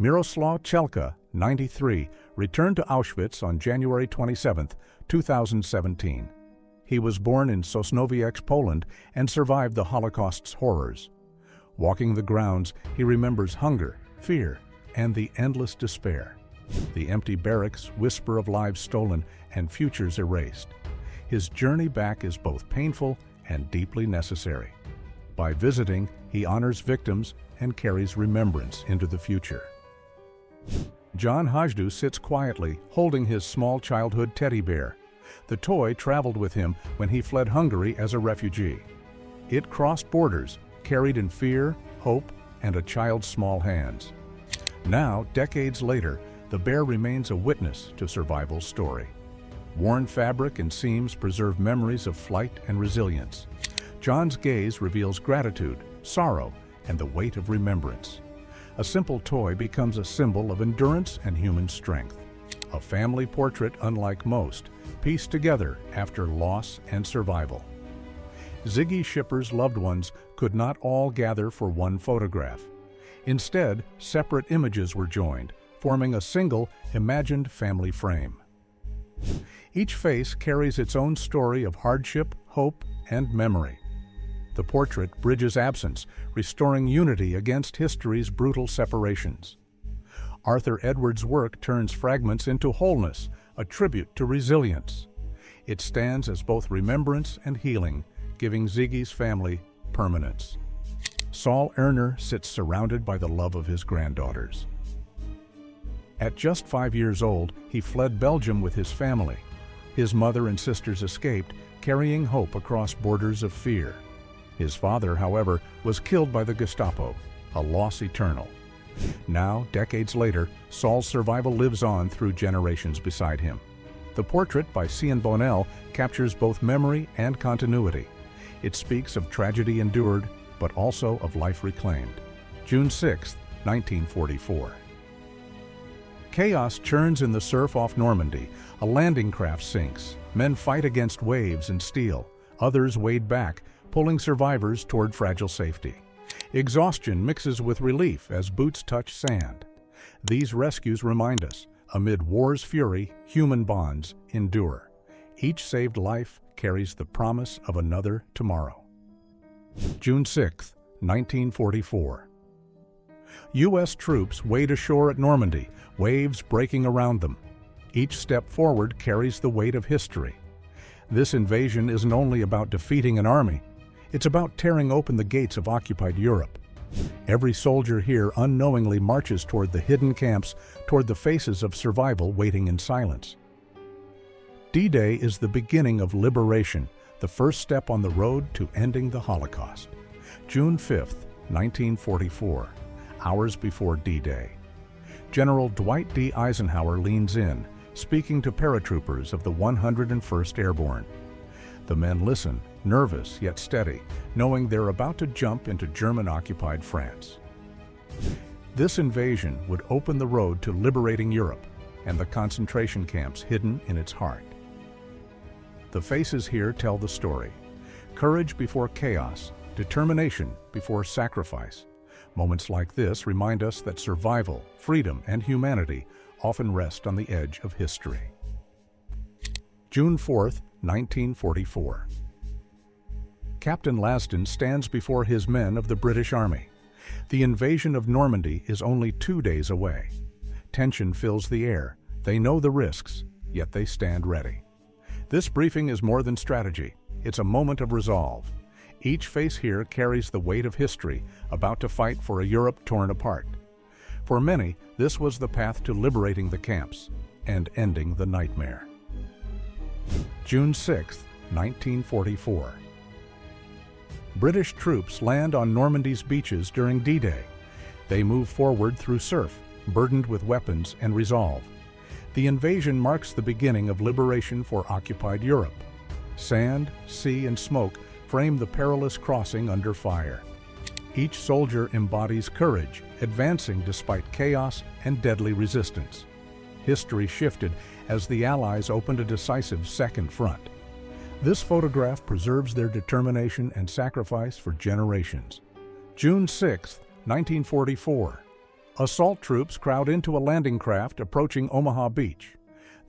Miroslav Chelka, 93, returned to Auschwitz on January 27, 2017. He was born in Sosnowiec, Poland, and survived the Holocaust's horrors. Walking the grounds, he remembers hunger, fear, and the endless despair. The empty barracks whisper of lives stolen and futures erased. His journey back is both painful and deeply necessary. By visiting, he honors victims and carries remembrance into the future. John Hajdu sits quietly, holding his small childhood teddy bear. The toy traveled with him when he fled Hungary as a refugee. It crossed borders, carried in fear, hope, and a child's small hands. Now, decades later, the bear remains a witness to survival's story. Worn fabric and seams preserve memories of flight and resilience. John's gaze reveals gratitude, sorrow, and the weight of remembrance. A simple toy becomes a symbol of endurance and human strength. A family portrait unlike most, pieced together after loss and survival. Ziggy Schipper's loved ones could not all gather for one photograph. Instead, separate images were joined, forming a single, imagined family frame. Each face carries its own story of hardship, hope, and memory. The portrait bridges absence, restoring unity against history's brutal separations. Arthur Edwards' work turns fragments into wholeness, a tribute to resilience. It stands as both remembrance and healing, giving Ziggy's family permanence. Saul Erner sits surrounded by the love of his granddaughters. At just 5 years old, he fled Belgium with his family. His mother and sisters escaped, carrying hope across borders of fear. His father, however, was killed by the Gestapo, a loss eternal. Now, decades later, Saul's survival lives on through generations beside him. The portrait by Cian Bonnell captures both memory and continuity. It speaks of tragedy endured, but also of life reclaimed. June 6, 1944. Chaos churns in the surf off Normandy. A landing craft sinks. Men fight against waves and steel. Others wade back, pulling survivors toward fragile safety. Exhaustion mixes with relief as boots touch sand. These rescues remind us, amid war's fury, human bonds endure. Each saved life carries the promise of another tomorrow. June 6, 1944. U.S. troops wade ashore at Normandy, waves breaking around them. Each step forward carries the weight of history. This invasion isn't only about defeating an army, it's about tearing open the gates of occupied Europe. Every soldier here unknowingly marches toward the hidden camps, toward the faces of survival waiting in silence. D-Day is the beginning of liberation, the first step on the road to ending the Holocaust. June 5, 1944, hours before D-Day. General Dwight D. Eisenhower leans in, speaking to paratroopers of the 101st Airborne. The men listen, nervous yet steady, knowing they're about to jump into German-occupied France. This invasion would open the road to liberating Europe and the concentration camps hidden in its heart. The faces here tell the story. Courage before chaos, determination before sacrifice. Moments like this remind us that survival, freedom, and humanity often rest on the edge of history. June 4, 1944. Captain Lasdon stands before his men of the British Army. The invasion of Normandy is only 2 days away. Tension fills the air. They know the risks, yet they stand ready. This briefing is more than strategy. It's a moment of resolve. Each face here carries the weight of history, about to fight for a Europe torn apart. For many, this was the path to liberating the camps and ending the nightmare. June 6, 1944. British troops land on Normandy's beaches during D-Day. They move forward through surf, burdened with weapons and resolve. The invasion marks the beginning of liberation for occupied Europe. Sand, sea, and smoke frame the perilous crossing under fire. Each soldier embodies courage, advancing despite chaos and deadly resistance. History shifted as the Allies opened a decisive second front. This photograph preserves their determination and sacrifice for generations. June 6, 1944. Assault troops crowd into a landing craft approaching Omaha Beach.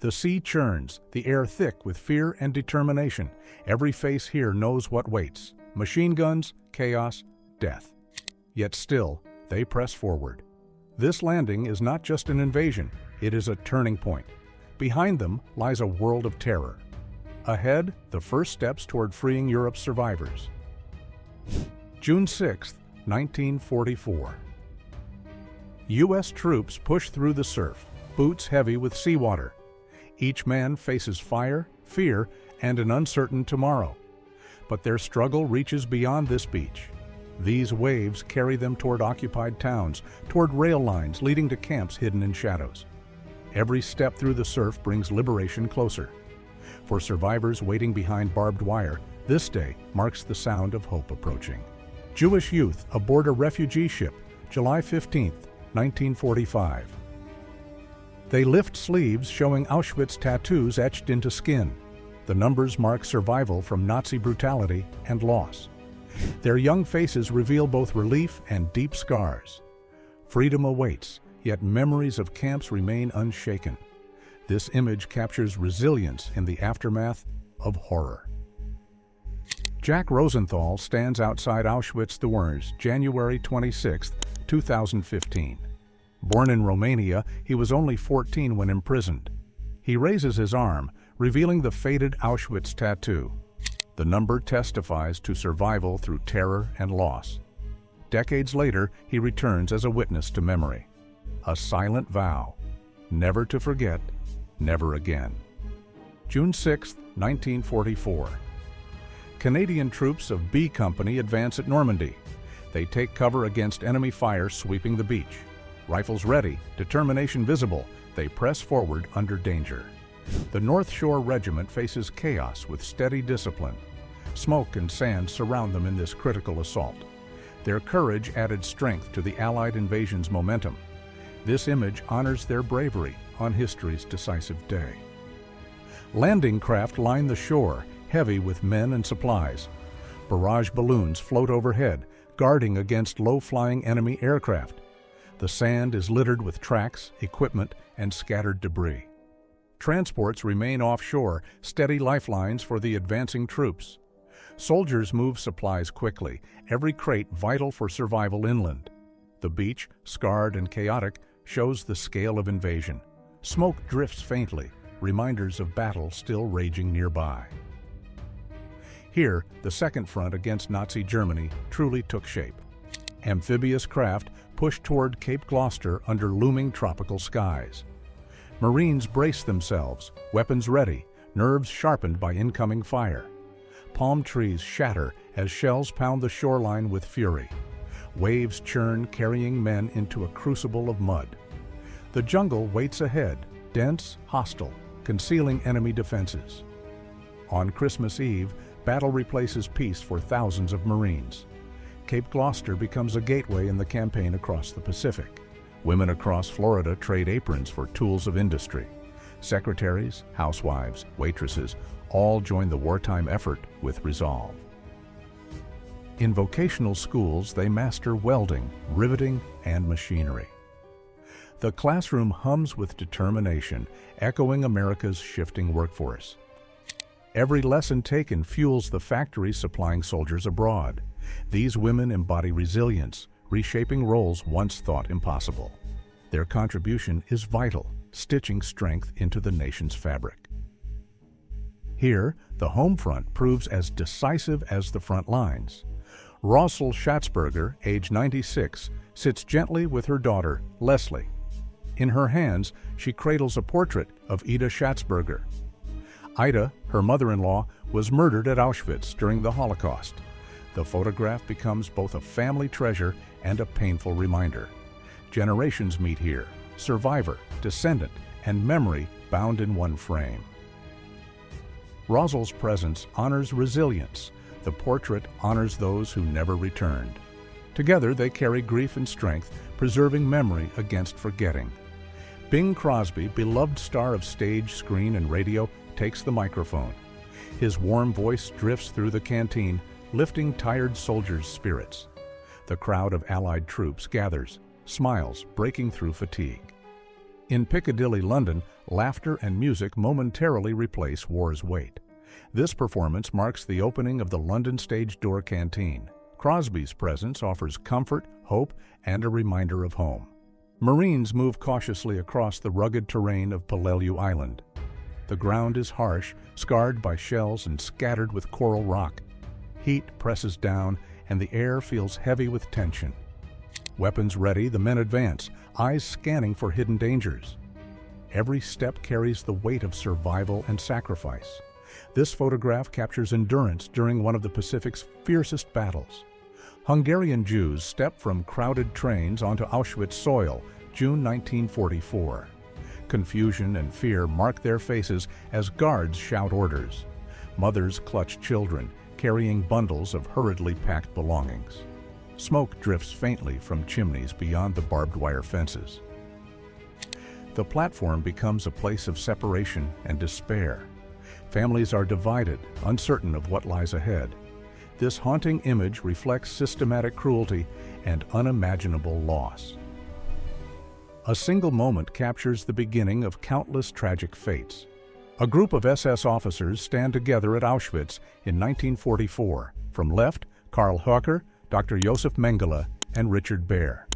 The sea churns, the air thick with fear and determination. Every face here knows what waits: machine guns, chaos, death. Yet still, they press forward. This landing is not just an invasion, it is a turning point. Behind them lies a world of terror. Ahead, the first steps toward freeing Europe's survivors. June 6, 1944. U.S. troops push through the surf, boots heavy with seawater. Each man faces fire, fear, and an uncertain tomorrow. But their struggle reaches beyond this beach. These waves carry them toward occupied towns, toward rail lines leading to camps hidden in shadows. Every step through the surf brings liberation closer. For survivors waiting behind barbed wire, this day marks the sound of hope approaching. Jewish youth aboard a refugee ship, July 15, 1945. They lift sleeves showing Auschwitz tattoos etched into skin. The numbers mark survival from Nazi brutality and loss. Their young faces reveal both relief and deep scars. Freedom awaits, yet memories of camps remain unshaken. This image captures resilience in the aftermath of horror. Jack Rosenthal stands outside Auschwitz-the-Wers, January 26, 2015. Born in Romania, he was only 14 when imprisoned. He raises his arm, revealing the faded Auschwitz tattoo. The number testifies to survival through terror and loss. Decades later, he returns as a witness to memory. A silent vow, never to forget, never again. June 6, 1944. Canadian troops of B Company advance at Normandy. They take cover against enemy fire sweeping the beach. Rifles ready, determination visible, they press forward under danger. The North Shore Regiment faces chaos with steady discipline. Smoke and sand surround them in this critical assault. Their courage added strength to the Allied invasion's momentum. This image honors their bravery on history's decisive day. Landing craft line the shore, heavy with men and supplies. Barrage balloons float overhead, guarding against low-flying enemy aircraft. The sand is littered with tracks, equipment, and scattered debris. Transports remain offshore, steady lifelines for the advancing troops. Soldiers move supplies quickly, every crate vital for survival inland. The beach, scarred and chaotic, shows the scale of invasion. Smoke drifts faintly, reminders of battle still raging nearby. Here, the second front against Nazi Germany truly took shape. Amphibious craft pushed toward Cape Gloucester under looming tropical skies. Marines brace themselves, weapons ready, nerves sharpened by incoming fire. Palm trees shatter as shells pound the shoreline with fury. Waves churn, carrying men into a crucible of mud. The jungle waits ahead, dense, hostile, concealing enemy defenses. On Christmas Eve, battle replaces peace for thousands of Marines. Cape Gloucester becomes a gateway in the campaign across the Pacific. Women across Florida trade aprons for tools of industry. Secretaries, housewives, waitresses, all join the wartime effort with resolve. In vocational schools, they master welding, riveting, and machinery. The classroom hums with determination, echoing America's shifting workforce. Every lesson taken fuels the factories supplying soldiers abroad. These women embody resilience, reshaping roles once thought impossible. Their contribution is vital, stitching strength into the nation's fabric. Here, the home front proves as decisive as the front lines. Rosal Schatzberger, age 96, sits gently with her daughter, Leslie. In her hands, she cradles a portrait of Ida Schatzberger. Ida, her mother-in-law, was murdered at Auschwitz during the Holocaust. The photograph becomes both a family treasure and a painful reminder. Generations meet here, survivor, descendant, and memory bound in one frame. Rosal's presence honors resilience. The portrait honors those who never returned. Together they carry grief and strength, preserving memory against forgetting. Bing Crosby, beloved star of stage, screen, and radio, takes the microphone. His warm voice drifts through the canteen, lifting tired soldiers' spirits. The crowd of Allied troops gathers, smiles breaking through fatigue. In Piccadilly, London, laughter and music momentarily replace war's weight. This performance marks the opening of the London Stage Door Canteen. Crosby's presence offers comfort, hope, and a reminder of home. Marines move cautiously across the rugged terrain of Peleliu Island. The ground is harsh, scarred by shells and scattered with coral rock. Heat presses down, and the air feels heavy with tension. Weapons ready, the men advance, eyes scanning for hidden dangers. Every step carries the weight of survival and sacrifice. This photograph captures endurance during one of the Pacific's fiercest battles. Hungarian Jews step from crowded trains onto Auschwitz soil, June 1944. Confusion and fear mark their faces as guards shout orders. Mothers clutch children, carrying bundles of hurriedly packed belongings. Smoke drifts faintly from chimneys beyond the barbed wire fences. The platform becomes a place of separation and despair. Families are divided, uncertain of what lies ahead. This haunting image reflects systematic cruelty and unimaginable loss. A single moment captures the beginning of countless tragic fates. A group of SS officers stand together at Auschwitz in 1944. From left, Karl Höcker, Dr. Josef Mengele, and Richard Baer.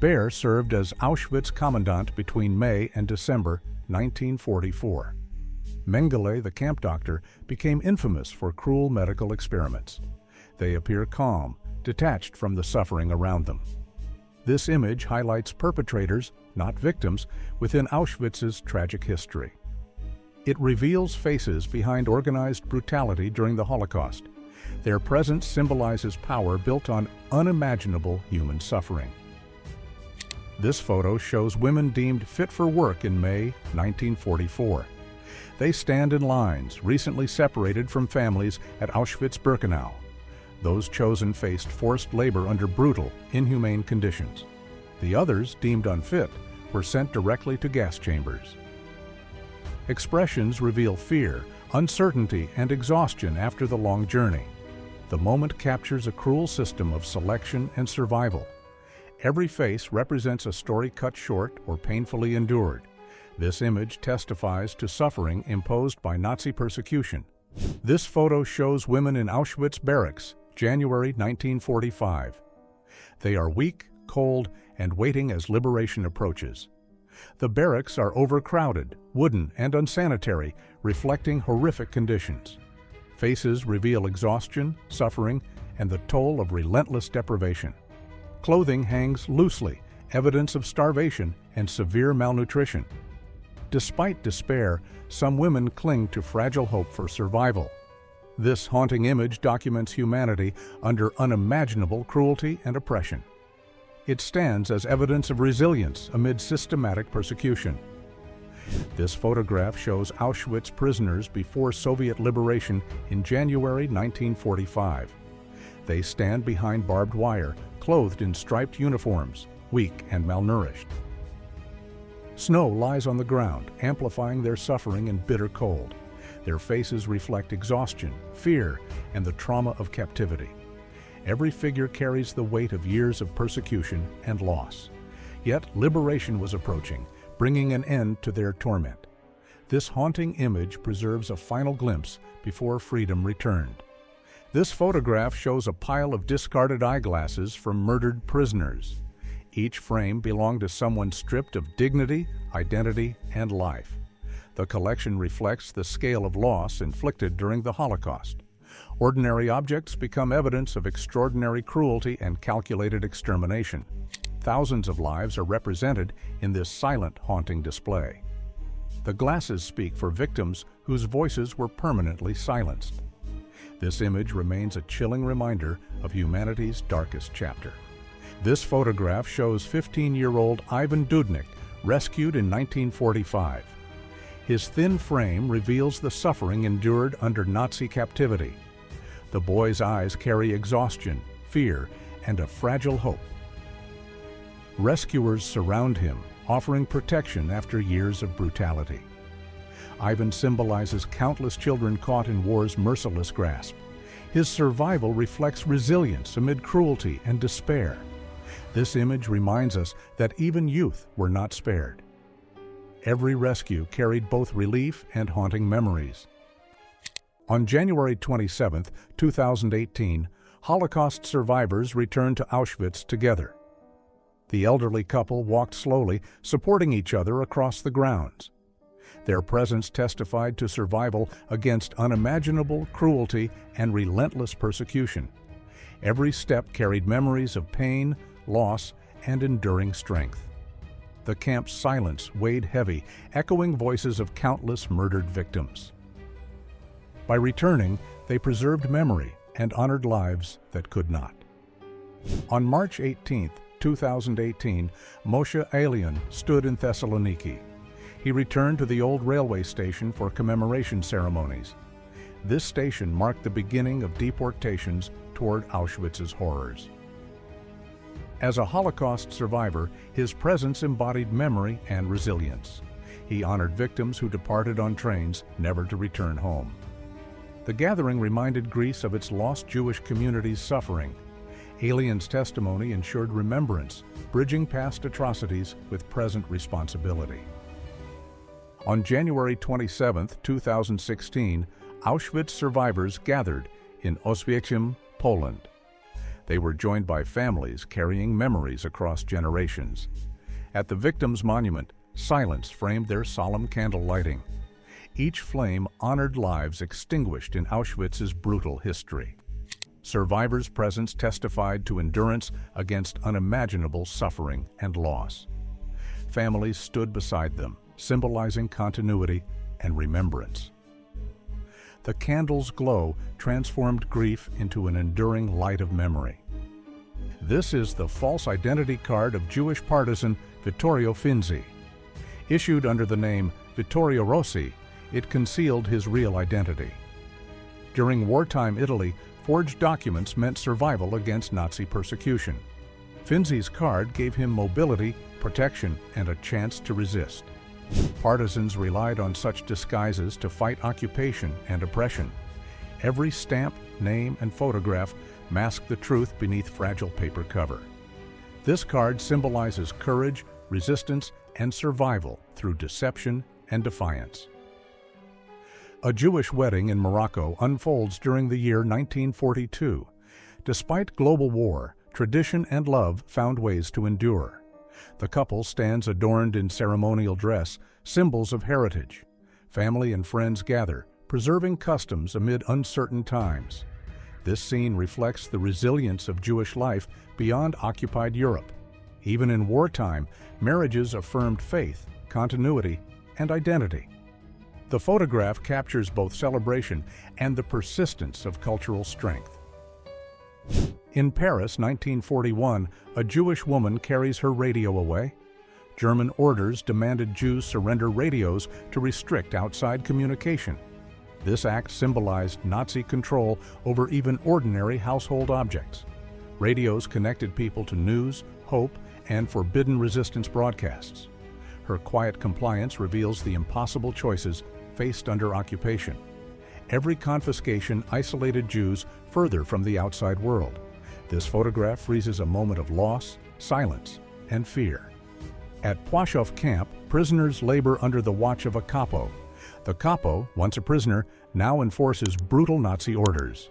Baer served as Auschwitz commandant between May and December 1944. Mengele, the camp doctor, became infamous for cruel medical experiments. They appear calm, detached from the suffering around them. This image highlights perpetrators, not victims, within Auschwitz's tragic history. It reveals faces behind organized brutality during the Holocaust. Their presence symbolizes power built on unimaginable human suffering. This photo shows women deemed fit for work in May 1944. They stand in lines, recently separated from families at Auschwitz-Birkenau. Those chosen faced forced labor under brutal, inhumane conditions. The others, deemed unfit, were sent directly to gas chambers. Expressions reveal fear, uncertainty, and exhaustion after the long journey. The moment captures a cruel system of selection and survival. Every face represents a story cut short or painfully endured. This image testifies to suffering imposed by Nazi persecution. This photo shows women in Auschwitz barracks, January 1945. They are weak, cold, and waiting as liberation approaches. The barracks are overcrowded, wooden, and unsanitary, reflecting horrific conditions. Faces reveal exhaustion, suffering, and the toll of relentless deprivation. Clothing hangs loosely, evidence of starvation and severe malnutrition. Despite despair, some women cling to fragile hope for survival. This haunting image documents humanity under unimaginable cruelty and oppression. It stands as evidence of resilience amid systematic persecution. This photograph shows Auschwitz prisoners before Soviet liberation in January 1945. They stand behind barbed wire, clothed in striped uniforms, weak and malnourished. Snow lies on the ground, amplifying their suffering and bitter cold. Their faces reflect exhaustion, fear, and the trauma of captivity. Every figure carries the weight of years of persecution and loss. Yet liberation was approaching, bringing an end to their torment. This haunting image preserves a final glimpse before freedom returned. This photograph shows a pile of discarded eyeglasses from murdered prisoners. Each frame belonged to someone stripped of dignity, identity, and life. The collection reflects the scale of loss inflicted during the Holocaust. Ordinary objects become evidence of extraordinary cruelty and calculated extermination. Thousands of lives are represented in this silent, haunting display. The glasses speak for victims whose voices were permanently silenced. This image remains a chilling reminder of humanity's darkest chapter. This photograph shows 15-year-old Ivan Dudnik, rescued in 1945. His thin frame reveals the suffering endured under Nazi captivity. The boy's eyes carry exhaustion, fear, and a fragile hope. Rescuers surround him, offering protection after years of brutality. Ivan symbolizes countless children caught in war's merciless grasp. His survival reflects resilience amid cruelty and despair. This image reminds us that even youth were not spared. Every rescue carried both relief and haunting memories. On January 27, 2018, Holocaust survivors returned to Auschwitz together. The elderly couple walked slowly, supporting each other across the grounds. Their presence testified to survival against unimaginable cruelty and relentless persecution. Every step carried memories of pain, loss, and enduring strength. The camp's silence weighed heavy, echoing voices of countless murdered victims. By returning, they preserved memory and honored lives that could not. On March 18, 2018, Moshe Alian stood in Thessaloniki. He returned to the old railway station for commemoration ceremonies. This station marked the beginning of deportations toward Auschwitz's horrors. As a Holocaust survivor, his presence embodied memory and resilience. He honored victims who departed on trains, never to return home. The gathering reminded Greece of its lost Jewish community's suffering. Alian's testimony ensured remembrance, bridging past atrocities with present responsibility. On January 27, 2016, Auschwitz survivors gathered in Auschwitz, Poland. They were joined by families carrying memories across generations. At the victims' monument, silence framed their solemn candle lighting. Each flame honored lives extinguished in Auschwitz's brutal history. Survivors' presence testified to endurance against unimaginable suffering and loss. Families stood beside them, symbolizing continuity and remembrance. The candle's glow transformed grief into an enduring light of memory. This is the false identity card of Jewish partisan Vittorio Finzi. Issued under the name Vittorio Rossi, it concealed his real identity. During wartime Italy, forged documents meant survival against Nazi persecution. Finzi's card gave him mobility, protection, and a chance to resist. Partisans relied on such disguises to fight occupation and oppression. Every stamp, name, and photograph masked the truth beneath fragile paper cover. This card symbolizes courage, resistance, and survival through deception and defiance. A Jewish wedding in Morocco unfolds during the year 1942. Despite global war, tradition and love found ways to endure. The couple stands adorned in ceremonial dress, symbols of heritage. Family and friends gather, preserving customs amid uncertain times. This scene reflects the resilience of Jewish life beyond occupied Europe. Even in wartime, marriages affirmed faith, continuity, and identity. The photograph captures both celebration and the persistence of cultural strength. In Paris, 1941, a Jewish woman carries her radio away. German orders demanded Jews surrender radios to restrict outside communication. This act symbolized Nazi control over even ordinary household objects. Radios connected people to news, hope, and forbidden resistance broadcasts. Her quiet compliance reveals the impossible choices faced under occupation. Every confiscation isolated Jews further from the outside world. This photograph freezes a moment of loss, silence, and fear. At Płaszów camp, prisoners labor under the watch of a capo. The capo, once a prisoner, now enforces brutal Nazi orders.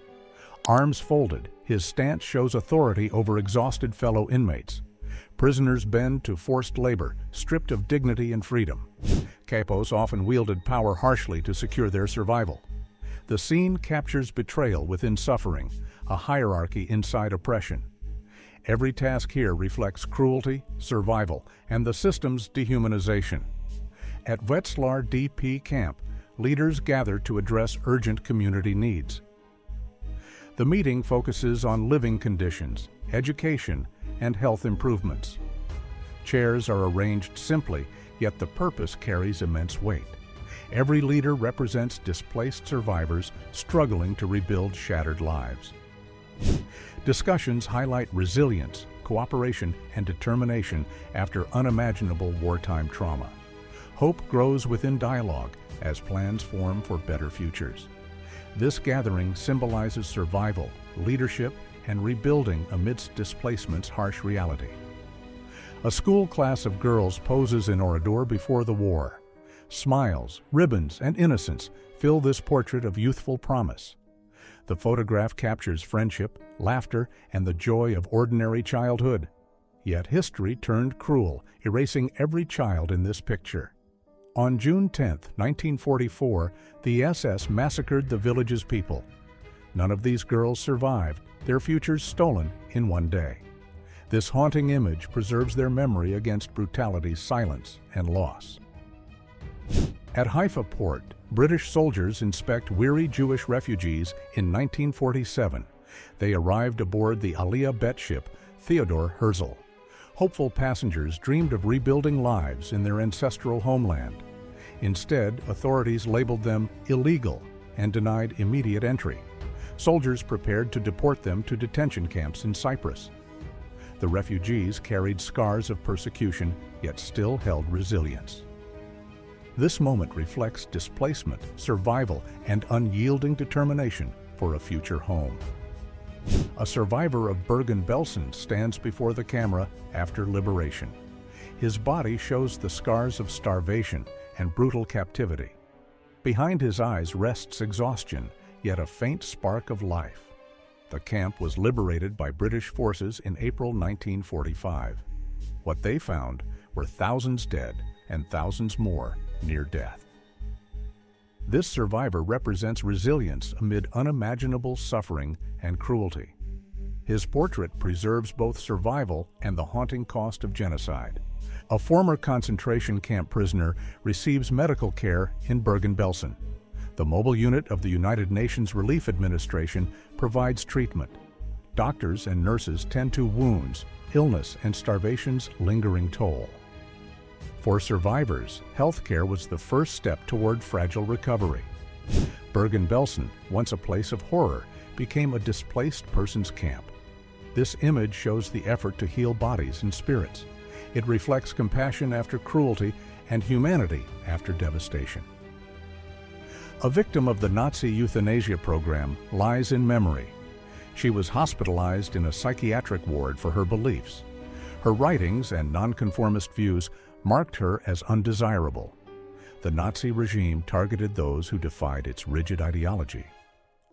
Arms folded, his stance shows authority over exhausted fellow inmates. Prisoners bend to forced labor, stripped of dignity and freedom. Capos often wielded power harshly to secure their survival. The scene captures betrayal within suffering, a hierarchy inside oppression. Every task here reflects cruelty, survival, and the system's dehumanization. At Wetzlar DP camp, leaders gather to address urgent community needs. The meeting focuses on living conditions, education, and health improvements. Chairs are arranged simply, yet the purpose carries immense weight. Every leader represents displaced survivors struggling to rebuild shattered lives. Discussions highlight resilience, cooperation, and determination after unimaginable wartime trauma. Hope grows within dialogue as plans form for better futures. This gathering symbolizes survival, leadership, and rebuilding amidst displacement's harsh reality. A school class of girls poses in Oradour before the war. Smiles, ribbons, and innocence fill this portrait of youthful promise. The photograph captures friendship, laughter, and the joy of ordinary childhood. Yet history turned cruel, erasing every child in this picture. On June 10, 1944, the SS massacred the village's people. None of these girls survived, their futures stolen in one day. This haunting image preserves their memory against brutality's silence and loss. At Haifa port, British soldiers inspect weary Jewish refugees in 1947. They arrived aboard the Aliyah Bet ship, Theodor Herzl. Hopeful passengers dreamed of rebuilding lives in their ancestral homeland. Instead, authorities labeled them illegal and denied immediate entry. Soldiers prepared to deport them to detention camps in Cyprus. The refugees carried scars of persecution, yet still held resilience. This moment reflects displacement, survival, and unyielding determination for a future home. A survivor of Bergen-Belsen stands before the camera after liberation. His body shows the scars of starvation and brutal captivity. Behind his eyes rests exhaustion, yet a faint spark of life. The camp was liberated by British forces in April 1945. What they found were thousands dead and thousands more near death. This survivor represents resilience amid unimaginable suffering and cruelty. His portrait preserves both survival and the haunting cost of genocide. A former concentration camp prisoner receives medical care in Bergen-Belsen. The mobile unit of the United Nations Relief Administration provides treatment. Doctors and nurses tend to wounds, illness, and starvation's lingering toll. For survivors, healthcare was the first step toward fragile recovery. Bergen-Belsen, once a place of horror, became a displaced persons camp. This image shows the effort to heal bodies and spirits. It reflects compassion after cruelty and humanity after devastation. A victim of the Nazi euthanasia program lies in memory. She was hospitalized in a psychiatric ward for her beliefs. Her writings and nonconformist views marked her as undesirable. The Nazi regime targeted those who defied its rigid ideology.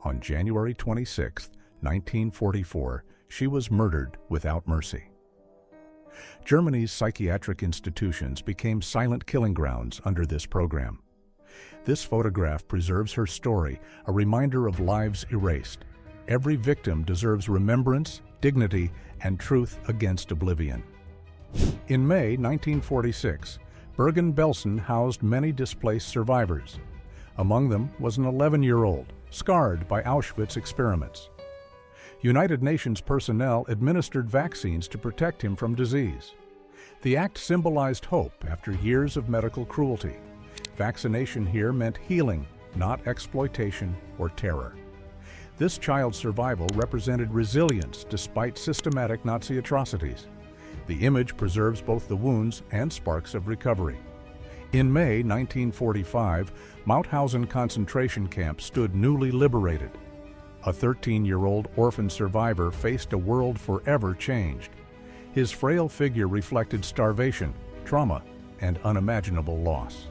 On January 26, 1944, she was murdered without mercy. Germany's psychiatric institutions became silent killing grounds under this program. This photograph preserves her story, a reminder of lives erased. Every victim deserves remembrance, dignity, and truth against oblivion. In May 1946, Bergen-Belsen housed many displaced survivors. Among them was an 11-year-old, scarred by Auschwitz experiments. United Nations personnel administered vaccines to protect him from disease. The act symbolized hope after years of medical cruelty. Vaccination here meant healing, not exploitation or terror. This child's survival represented resilience despite systematic Nazi atrocities. The image preserves both the wounds and sparks of recovery. In May 1945, Mauthausen concentration camp stood newly liberated. A 13-year-old orphan survivor faced a world forever changed. His frail figure reflected starvation, trauma, and unimaginable loss.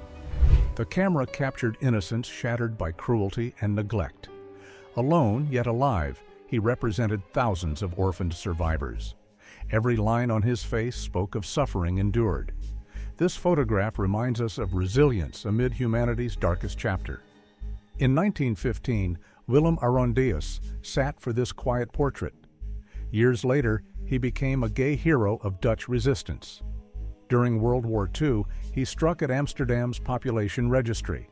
The camera captured innocence shattered by cruelty and neglect. Alone yet alive, he represented thousands of orphaned survivors. Every line on his face spoke of suffering endured. This photograph reminds us of resilience amid humanity's darkest chapter. In 1915, Willem Arondeus sat for this quiet portrait. Years later, he became a gay hero of Dutch resistance. During World War II, he struck at Amsterdam's population registry.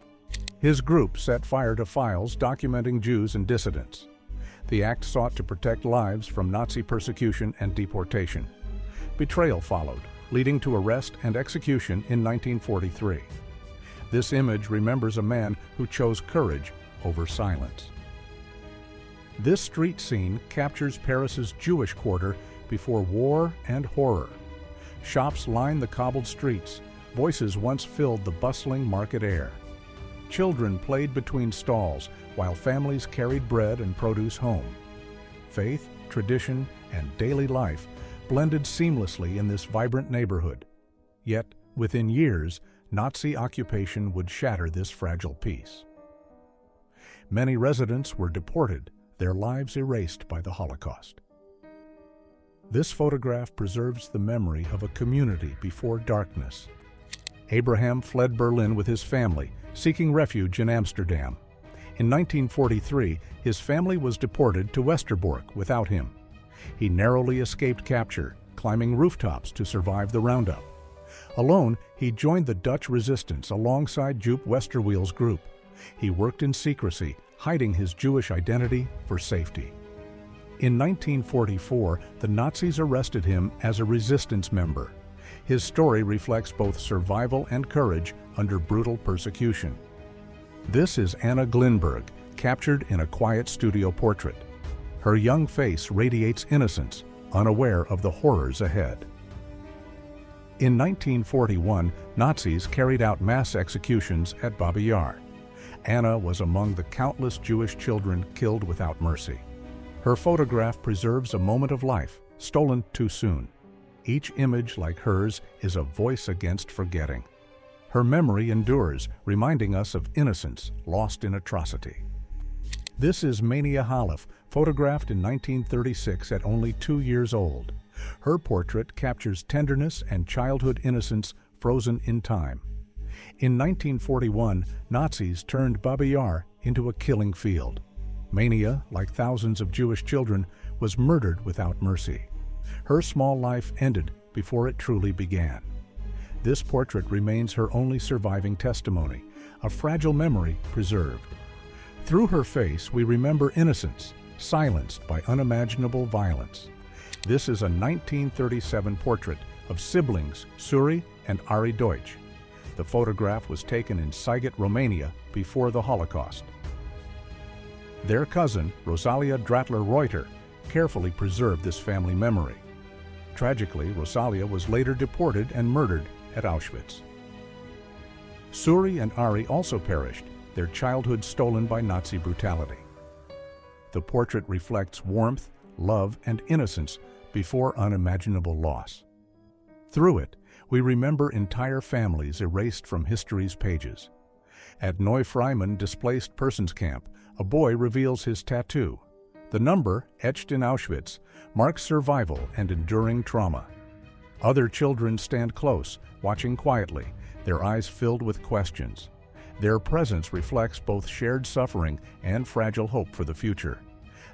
His group set fire to files documenting Jews and dissidents. The act sought to protect lives from Nazi persecution and deportation. Betrayal followed, leading to arrest and execution in 1943. This image remembers a man who chose courage over silence. This street scene captures Paris's Jewish quarter before war and horror. Shops line the cobbled streets. Voices once filled the bustling market air. Children played between stalls while families carried bread and produce home. Faith, tradition, and daily life blended seamlessly in this vibrant neighborhood. Yet, within years, Nazi occupation would shatter this fragile peace. Many residents were deported, their lives erased by the Holocaust. This photograph preserves the memory of a community before darkness. Abraham fled Berlin with his family, seeking refuge in Amsterdam. In 1943, his family was deported to Westerbork without him. He narrowly escaped capture, climbing rooftops to survive the roundup. Alone, he joined the Dutch resistance alongside Joop Westerwiel's group. He worked in secrecy, hiding his Jewish identity for safety. In 1944, the Nazis arrested him as a resistance member. His story reflects both survival and courage under brutal persecution. This is Anna Glinberg, captured in a quiet studio portrait. Her young face radiates innocence, unaware of the horrors ahead. In 1941, Nazis carried out mass executions at Babi Yar. Anna was among the countless Jewish children killed without mercy. Her photograph preserves a moment of life, stolen too soon. Each image, like hers, is a voice against forgetting. Her memory endures, reminding us of innocence lost in atrocity. This is Mania Halef, photographed in 1936 at only 2 years old. Her portrait captures tenderness and childhood innocence frozen in time. In 1941, Nazis turned Babi Yar into a killing field. Mania, like thousands of Jewish children, was murdered without mercy. Her small life ended before it truly began. This portrait remains her only surviving testimony, a fragile memory preserved. Through her face, we remember innocence, silenced by unimaginable violence. This is a 1937 portrait of siblings Suri and Ari Deutsch. The photograph was taken in Sighet, Romania, before the Holocaust. Their cousin, Rosalia Drattler-Reuter, carefully preserved this family memory. Tragically, Rosalia was later deported and murdered at Auschwitz. Suri and Ari also perished, their childhood stolen by Nazi brutality. The portrait reflects warmth, love, and innocence before unimaginable loss. Through it, we remember entire families erased from history's pages. At Neufreimann Displaced Persons Camp, a boy reveals his tattoo. The number, etched in Auschwitz, marks survival and enduring trauma. Other children stand close, watching quietly, their eyes filled with questions. Their presence reflects both shared suffering and fragile hope for the future.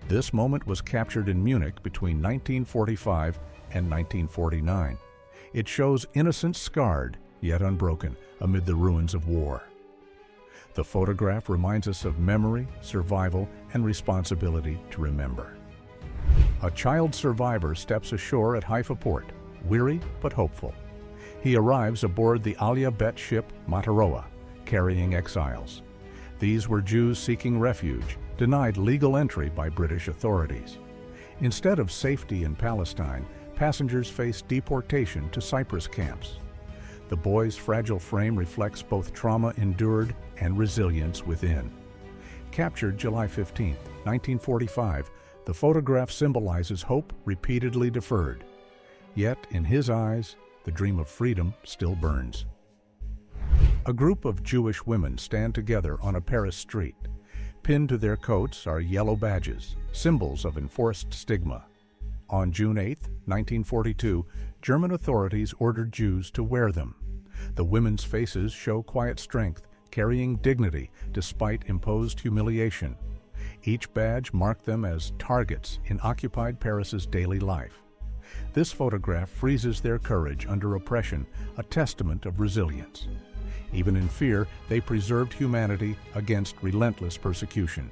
This moment was captured in Munich between 1945 and 1949. It shows innocence scarred, yet unbroken, amid the ruins of war. The photograph reminds us of memory, survival, and responsibility to remember. A child survivor steps ashore at Haifa port, weary but hopeful. He arrives aboard the Alia Bet ship Mataroa, carrying exiles. These were Jews seeking refuge, denied legal entry by British authorities. Instead of safety in Palestine, passengers faced deportation to Cyprus camps. The boy's fragile frame reflects both trauma endured and resilience within. Captured July 15, 1945, the photograph symbolizes hope repeatedly deferred. Yet, in his eyes, the dream of freedom still burns. A group of Jewish women stand together on a Paris street. Pinned to their coats are yellow badges, symbols of enforced stigma. On June 8, 1942, German authorities ordered Jews to wear them. The women's faces show quiet strength, carrying dignity despite imposed humiliation. Each badge marked them as targets in occupied Paris's daily life. This photograph freezes their courage under oppression, a testament of resilience. Even in fear, they preserved humanity against relentless persecution.